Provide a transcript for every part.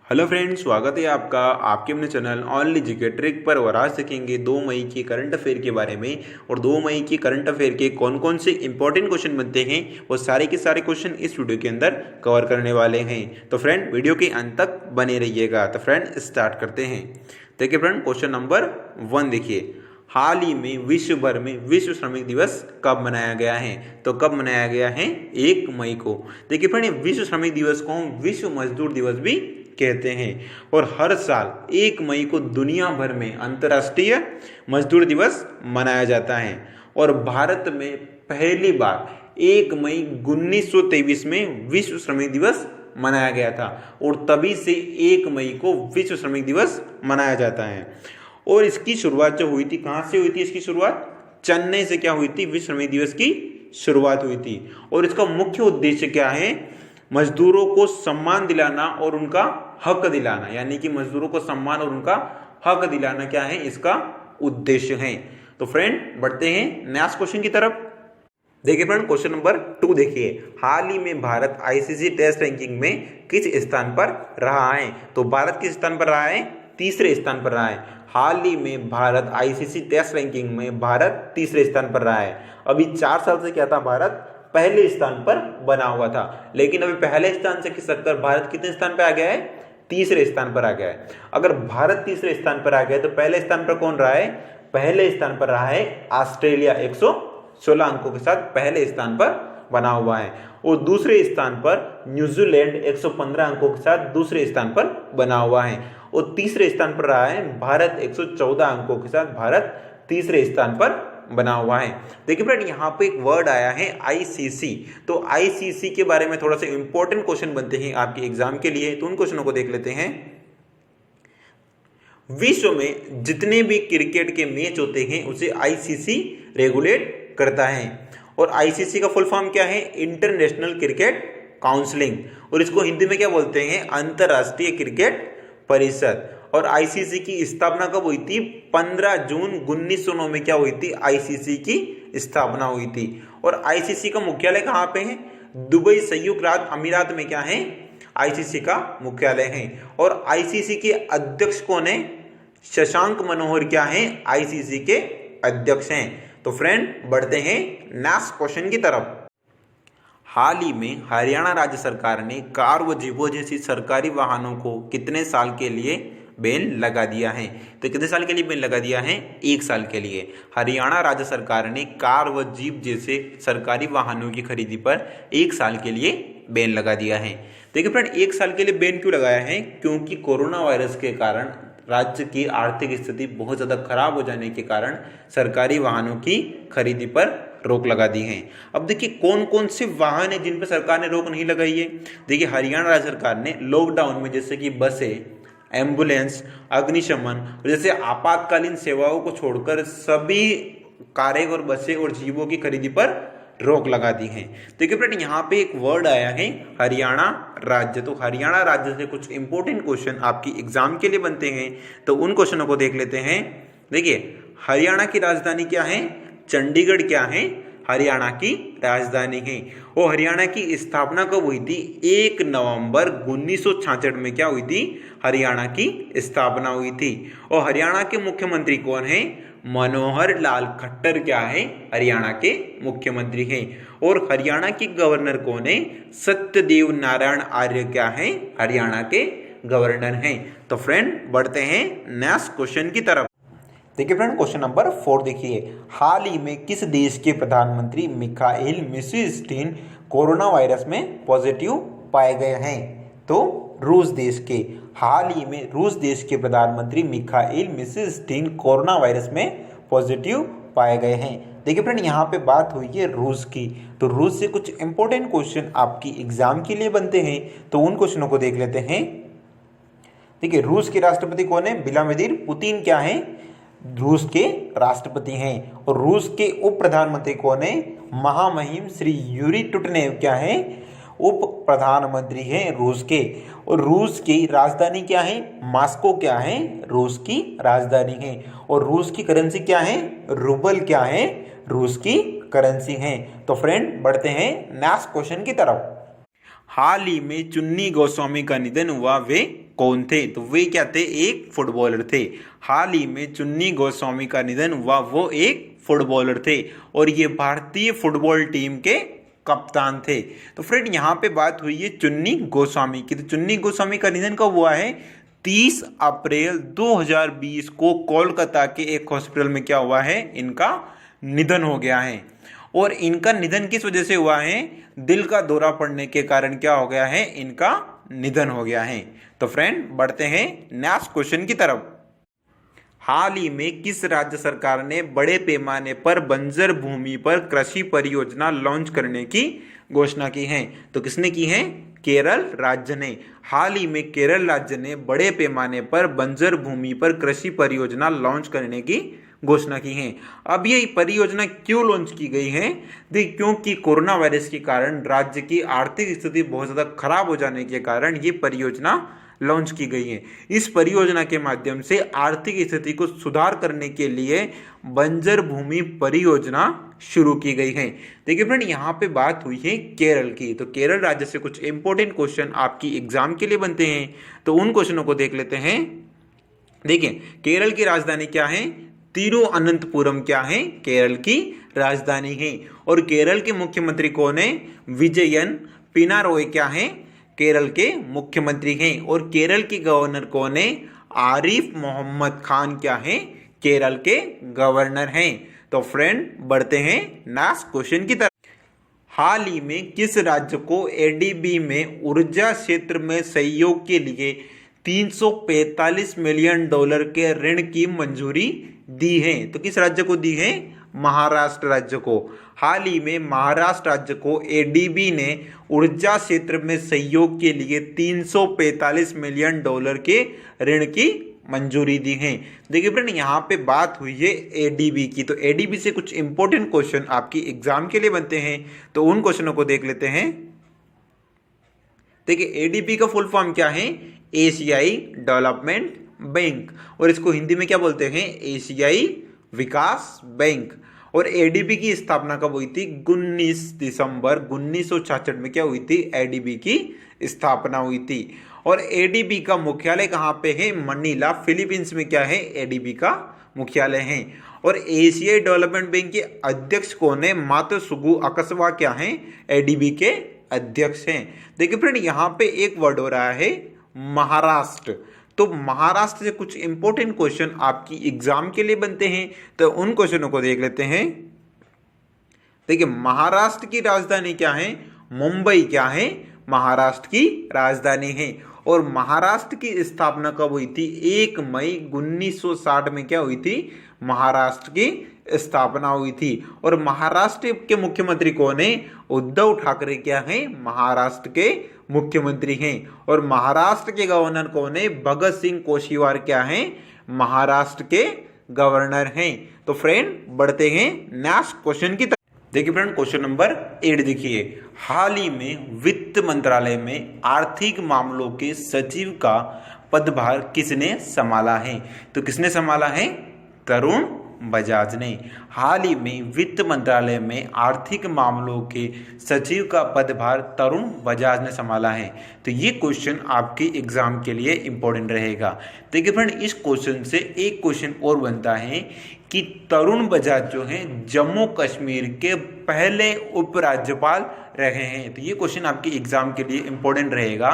Hello friends, स्वागत है आपका आपके अपने चैनल ओनली जीके ट्रिक पर। और आज सीखेंगे 2 मई के करंट अफेयर के बारे में। और 2 मई के करंट अफेयर के कौन कौन से इंपॉर्टेंट क्वेश्चन बनते हैं वो सारे के सारे क्वेश्चन इस वीडियो के अंदर कवर करने वाले हैं। तो फ्रेंड वीडियो के अंत तक बने रहिएगा। तो फ्रेंड स्टार्ट करते हैं। देखिए फ्रेंड, क्वेश्चन नंबर 1 देखिए, हाल ही में विश्व भर में विश्व श्रमिक दिवस कब मनाया गया है? तो कब मनाया गया है? 1 मई को। देखिए फ्रेंड, विश्व श्रमिक दिवस को हम विश्व मजदूर दिवस भी कहते हैं। और हर साल 1 मई को दुनिया भर में अंतर्राष्ट्रीय मजदूर दिवस मनाया जाता है। और भारत में पहली बार 1 मई 1923 में विश्व श्रमिक दिवस मनाया गया था। और तभी से 1 मई को विश्व श्रमिक दिवस मनाया जाता है। और इसकी शुरुआत जो हुई थी, कहाँ से हुई थी इसकी शुरुआत? चेन्नई से क्या हुई थी? विश्व श्रमिक दिवस की शुरुआत हुई थी। और इसका मुख्य उद्देश्य क्या है? मजदूरों को सम्मान दिलाना और उनका हक दिलाना, यानी कि मजदूरों को सम्मान और उनका हक दिलाना क्या है इसका उद्देश्य है। तो फ्रेंड बढ़ते हैं नेक्स्ट क्वेश्चन की तरफ। देखिए फ्रेंड, क्वेश्चन नंबर 2 देखिए, हाल ही में भारत आईसीसी टेस्ट रैंकिंग में किस स्थान पर रहा है? तो भारत किस स्थान पर रहा है? तीसरे स्थान पर रहा है। हाल ही में भारत आईसीसी टेस्ट रैंकिंग में भारत तीसरे स्थान पर रहा है। अभी 4 साल से क्या था? भारत पहले स्थान पर बना हुआ था। लेकिन अभी पहले स्थान से खिसक कर भारत कितने स्थान पर आ गया है? तीसरे स्थान पर आ गया है। अगर भारत तीसरे स्थान पर आ गया तो पहले स्थान पर कौन रहा है? पहले स्थान पर रहा है ऑस्ट्रेलिया, 116 अंकों के साथ पहले स्थान पर बना हुआ है। और दूसरे स्थान पर न्यूजीलैंड 115 अंकों के साथ दूसरे स्थान पर बना हुआ है। और तीसरे स्थान पर रहा है भारत 114 अंकों के साथ भारत तीसरे स्थान पर बना हुआ है। देखिए फ्रेंड, यहाँ पे एक वर्ड आया है आईसीसी। तो आईसीसी के बारे में थोड़ा सा इंपॉर्टेंट क्वेश्चन बनते हैं आपके एग्जाम के लिए, तो उन क्वेश्चनों को देख लेते हैं। विश्व में जितने भी क्रिकेट के मैच होते हैं उसे आईसीसी रेगुलेट करता है। और आईसीसी का फुल फॉर्म क्या है? International cricket counselling. और इसको हिंदी में क्या बोलते हैं? अंतरराष्ट्रीय क्रिकेट परिषद। और आईसीसी की स्थापना कब हुई थी? 15 जून 1909 में क्या हुई थी? आईसीसी की स्थापना हुई थी। और आईसीसी का मुख्यालय कहाँ पे है? दुबई, संयुक्त राज्य अमीरात में क्या है? आईसीसी का मुख्यालय है। और आईसीसी के अध्यक्ष कौन है? शशांक मनोहर क्या है? आईसीसी के अध्यक्ष हैं। तो फ्रेंड बढ़ते हैं नेक्स्ट क्वेश्चन की तरफ। हाल ही में हरियाणा राज्य सरकार ने कार व जीपो जैसी सरकारी वाहनों को कितने साल के लिए बैन लगा दिया है? तो कितने साल के लिए बैन लगा दिया है? 1 साल के लिए। हरियाणा राज्य सरकार ने कार व जीप जैसे सरकारी वाहनों की खरीदी पर 1 साल के लिए बैन लगा दिया है। देखिए फ्रेंड, 1 साल के लिए बैन क्यों लगाया है? क्योंकि कोरोना वायरस के कारण राज्य की आर्थिक स्थिति बहुत ज़्यादा खराब हो जाने के कारण सरकारी वाहनों की खरीदी पर रोक लगा दी है। अब देखिए कौन कौन से वाहन है जिन पर सरकार ने रोक नहीं लगाई है। देखिए हरियाणा राज्य सरकार ने लॉकडाउन में जैसे कि बसें, एम्बुलेंस, अग्निशमन जैसे आपातकालीन सेवाओं को छोड़कर सभी कारें और बसें और जीवों की खरीदी पर रोक लगा दी है। देखिए फ्रेंड, यहाँ पे एक वर्ड आया है हरियाणा राज्य। तो हरियाणा राज्य से कुछ इंपॉर्टेंट क्वेश्चन आपकी एग्जाम के लिए बनते हैं, तो उन क्वेश्चनों को देख लेते हैं। देखिए हरियाणा की राजधानी क्या है? चंडीगढ़ क्या है? हरियाणा की राजधानी है। और हरियाणा की स्थापना कब हुई थी? 1 नवंबर 1966 में क्या हुई थी? हरियाणा की स्थापना हुई थी। और हरियाणा के मुख्यमंत्री कौन है? मनोहर लाल खट्टर क्या है? हरियाणा के मुख्यमंत्री हैं। और हरियाणा की गवर्नर कौन है? सत्यदेव नारायण आर्य क्या है? हरियाणा के गवर्नर हैं। तो फ्रेंड बढ़ते हैं नेक्स्ट क्वेश्चन की तरफ। देखिए फ्रेंड, क्वेश्चन नंबर 4 देखिए, हाल ही में किस देश के प्रधानमंत्री मिखाइल मिशुस्टिन कोरोना वायरस में पॉजिटिव पाए गए हैं? तो रूस देश के। हाल ही में रूस देश के प्रधानमंत्री मिखाइल मिशुस्टिन कोरोना वायरस में पॉजिटिव पाए गए हैं। देखिए फ्रेंड, यहाँ पे बात हुई है रूस की। तो रूस से कुछ इंपॉर्टेंट क्वेश्चन आपकी एग्जाम के लिए बनते हैं, तो उन क्वेश्चनों को देख लेते हैं। देखिए रूस के राष्ट्रपति कौन है? व्लादिमीर पुतिन क्या है? रूस के राष्ट्रपति हैं। और रूस के उप प्रधानमंत्री कौन है? महामहिम श्री यूरी टुटनेव क्या है? उप प्रधानमंत्री हैं रूस के। और रूस की राजधानी क्या है? मॉस्को क्या है? रूस की राजधानी है। और रूस की करेंसी क्या है? रूबल क्या है? रूस की करेंसी है। तो फ्रेंड बढ़ते हैं नेक्स्ट क्वेश्चन की तरफ। हाल ही में चुन्नी गोस्वामी का निधन हुआ, वे कौन थे? तो वे क्या थे? एक फुटबॉलर थे। हाल ही में चुन्नी गोस्वामी का निधन हुआ, वो एक फुटबॉलर थे और ये भारतीय फुटबॉल टीम के कप्तान थे। तो फ्रेंड यहाँ पे बात हुई है चुन्नी गोस्वामी की। तो चुन्नी गोस्वामी का निधन कब हुआ है? 30 अप्रैल 2020 को कोलकाता के एक हॉस्पिटल में क्या हुआ है? इनका निधन हो गया है। और इनका निधन किस वजह से हुआ है? दिल का दौरा पड़ने के कारण क्या हो गया है? इनका निधन हो गया है। तो फ्रेंड बढ़ते हैं नेक्स्ट क्वेश्चन की तरफ। हाल ही में किस राज्य सरकार ने बड़े पैमाने पर बंजर भूमि पर कृषि परियोजना लॉन्च करने की घोषणा की है? तो किसने की है? केरल राज्य ने। हाल ही में केरल राज्य ने बड़े पैमाने पर बंजर भूमि पर कृषि परियोजना लॉन्च करने की घोषणा की है। अब ये परियोजना क्यों लॉन्च की गई है? देखिए, क्योंकि कोरोना वायरस के कारण राज्य की आर्थिक स्थिति बहुत ज़्यादा खराब हो जाने के कारण ये परियोजना लॉन्च की गई है। इस परियोजना के माध्यम से आर्थिक स्थिति को सुधार करने के लिए बंजर भूमि परियोजना शुरू की गई है। देखिए फ्रेंड, यहाँ पे बात हुई है केरल की। तो केरल राज्य से कुछ इंपॉर्टेंट क्वेश्चन आपकी एग्जाम के लिए बनते हैं, तो उन क्वेश्चनों को देख लेते हैं। देखिए, केरल की राजधानी क्या है? तिरुअनंतपुरम क्या है? केरल की राजधानी है। और केरल के मुख्यमंत्री कौन है? विजयन पिनारोय क्या है? केरल के मुख्यमंत्री हैं। और केरल के गवर्नर कौन है? आरिफ मोहम्मद खान क्या है? केरल के गवर्नर हैं। तो फ्रेंड बढ़ते हैं नेक्स्ट क्वेश्चन की तरफ। हाल ही में किस राज्य को एडीबी में ऊर्जा क्षेत्र में सहयोग के लिए 345 मिलियन डॉलर के ऋण की मंजूरी दी है? तो किस राज्य को दी है? महाराष्ट्र राज्य को। हाल ही में महाराष्ट्र राज्य को एडीबी ने ऊर्जा क्षेत्र में सहयोग के लिए 345 मिलियन डॉलर के ऋण की मंजूरी दी है। देखिए फ्रेंड, यहाँ पे बात हुई है एडीबी की। तो एडीबी से कुछ इंपॉर्टेंट क्वेश्चन आपकी एग्जाम के लिए बनते हैं, तो उन क्वेश्चनों को देख लेते हैं। देखिए, एडीबी का फुल फॉर्म क्या है? एशियाई डेवलपमेंट बैंक। और इसको हिंदी में क्या बोलते हैं? एशियाई विकास बैंक। और एडीबी की स्थापना कब हुई थी? 19 दिसंबर 1966 में क्या हुई थी? एडीबी की स्थापना हुई थी। और एडीबी का मुख्यालय कहाँ पे है? मनीला, फिलीपींस में क्या है? एडीबी का मुख्यालय है। और एशियाई डेवलपमेंट बैंक के अध्यक्ष कौन है? मात्सुगु अकासावा क्या है? एडीबी के अध्यक्ष हैं। देखिए फ्रेंड, यहाँ पे एक वर्ड हो रहा है महाराष्ट्र। तो महाराष्ट्र से कुछ इंपॉर्टेंट क्वेश्चन आपकी एग्जाम के लिए बनते हैं, तो उन क्वेश्चनों को देख लेते हैं। देखिए, महाराष्ट्र की राजधानी क्या है? मुंबई क्या है? महाराष्ट्र की राजधानी है। और महाराष्ट्र की स्थापना कब हुई थी? 1 मई 1960 में क्या हुई थी? महाराष्ट्र की स्थापना हुई थी। और महाराष्ट्र के मुख्यमंत्री कौन है? उद्धव ठाकरे क्या है? महाराष्ट्र के मुख्यमंत्री हैं। और महाराष्ट्र के गवर्नर कौन है? भगत सिंह कोशियावार क्या है? महाराष्ट्र के गवर्नर हैं। तो फ्रेंड बढ़ते हैं नेक्स्ट क्वेश्चन की तरफ। देखिए फ्रेंड, क्वेश्चन नंबर 8 देखिए। हाल ही में वित्त मंत्रालय में आर्थिक मामलों के सचिव का पदभार किसने संभाला है? तो किसने संभाला है? तरुण बजाज ने। हाल ही में वित्त मंत्रालय में आर्थिक मामलों के सचिव का पदभार तरुण बजाज ने संभाला है। तो ये क्वेश्चन आपके एग्जाम के लिए इंपॉर्टेंट रहेगा। देखिए फ्रेंड, इस क्वेश्चन से एक क्वेश्चन और बनता है कि तरुण बजाज जो हैं जम्मू कश्मीर के पहले उपराज्यपाल रहे हैं। तो ये क्वेश्चन आपके एग्जाम के लिए इंपॉर्टेंट रहेगा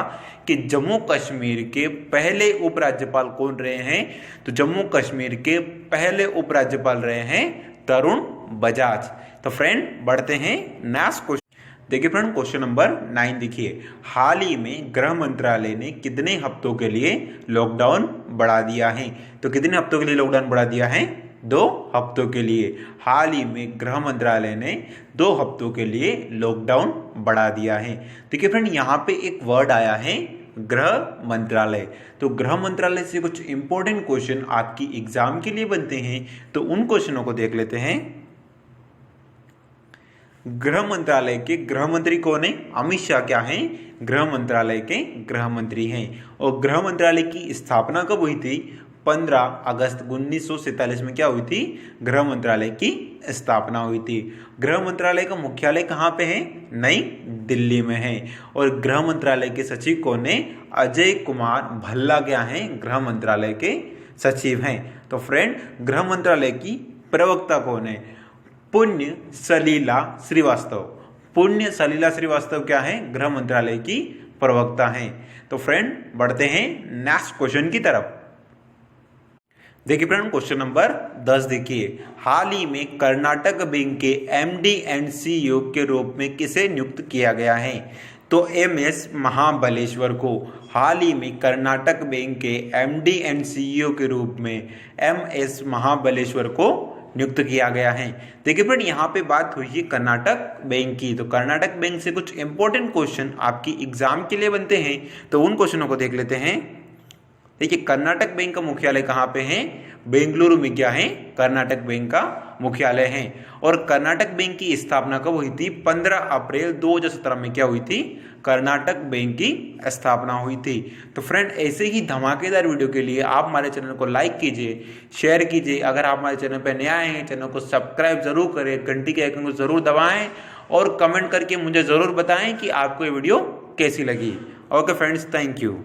कि जम्मू कश्मीर के पहले उपराज्यपाल कौन रहे हैं? तो जम्मू कश्मीर के पहले उपराज्यपाल रहे हैं तरुण बजाज। तो फ्रेंड बढ़ते हैं नेक्स्ट क्वेश्चन। देखिए फ्रेंड, क्वेश्चन नंबर 9 देखिए। हाल ही में गृह मंत्रालय ने कितने हफ्तों के लिए लॉकडाउन बढ़ा दिया है? तो कितने हफ्तों के लिए लॉकडाउन बढ़ा दिया है? 2 हफ्तों के लिए। हाल ही में गृह मंत्रालय ने 2 हफ्तों के लिए लॉकडाउन बढ़ा दिया है। देखिए फ्रेंड, यहाँ पे एक वर्ड आया है गृह मंत्रालय। तो गृह मंत्रालय से कुछ इंपॉर्टेंट क्वेश्चन आपकी एग्जाम के लिए बनते हैं, तो उन क्वेश्चनों को देख लेते हैं। गृह मंत्रालय के गृह मंत्री कौन है? अमित शाह क्या है? गृह मंत्रालय के गृह मंत्री हैं। और गृह मंत्रालय की स्थापना कब हुई थी? 15 अगस्त 1947 में क्या हुई थी, गृह मंत्रालय की स्थापना हुई थी। गृह मंत्रालय का मुख्यालय कहाँ पे है, नई दिल्ली में है। और गृह मंत्रालय के सचिव कौन है, अजय कुमार भल्ला क्या है, गृह मंत्रालय के सचिव हैं। तो फ्रेंड गृह मंत्रालय की प्रवक्ता कौन है, पुण्य सलीला श्रीवास्तव। पुण्य सलीला श्रीवास्तव क्या है, गृह मंत्रालय की प्रवक्ता हैं। तो फ्रेंड बढ़ते हैं नेक्स्ट क्वेश्चन की तरफ। देखिए फ्रेंड क्वेश्चन नंबर 10 देखिए, हाल ही में कर्नाटक बैंक के एमडी एंड सीईओ के रूप में किसे नियुक्त किया गया है। तो एमएस महाबलेश्वर को हाल ही में कर्नाटक बैंक के एमडी एंड सीईओ के रूप में एमएस महाबलेश्वर को नियुक्त किया गया है। देखिए फ्रेंड यहाँ पे बात हुई है कर्नाटक बैंक की, तो कर्नाटक बैंक से कुछ इंपॉर्टेंट क्वेश्चन आपकी एग्जाम के लिए बनते हैं, तो उन क्वेश्चनों को देख लेते हैं। देखिए कर्नाटक बैंक का मुख्यालय कहाँ पे है, बेंगलुरु में क्या है, कर्नाटक बैंक का मुख्यालय है। और कर्नाटक बैंक की स्थापना कब हुई थी, 15 अप्रैल 2017 में क्या हुई थी, कर्नाटक बैंक की स्थापना हुई थी। तो फ्रेंड ऐसे ही धमाकेदार वीडियो के लिए आप हमारे चैनल को लाइक कीजिए, शेयर कीजिए। अगर आप हमारे चैनल पर नए आए हैं, चैनल को सब्सक्राइब जरूर करें, घंटी के आइकन को जरूर दबाएं और कमेंट करके मुझे जरूर बताएं कि आपको ये वीडियो कैसी लगी। Okay friends, thank you.